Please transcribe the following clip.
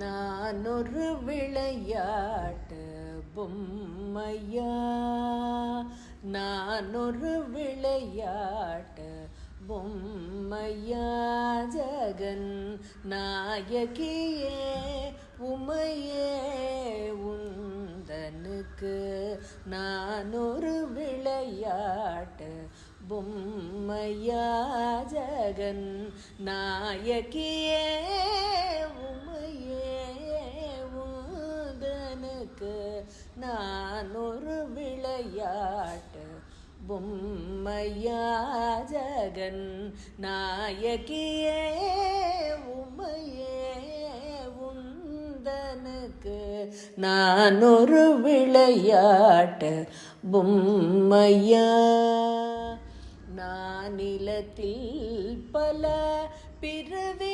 நான் ஒரு விளையாட்டு பொம்மையா, நான் ஒரு விளையாட்டு பொம்மையா, ஜகன் நாயகியே உமையே உந்தனுக்கு நான் ஒரு விளையாட்டு பொம்மையா, ஜகன் நாயகியே உமையே உந்தனுக்கு நான் ஒரு விளையாட்டு பொம்மையா, ஜகன் நாயகியே உமையே உந்தனுக்கு நான் ஒரு விளையாட்டு பொம்மையா. நான் நிலத்தில் பல பிறவி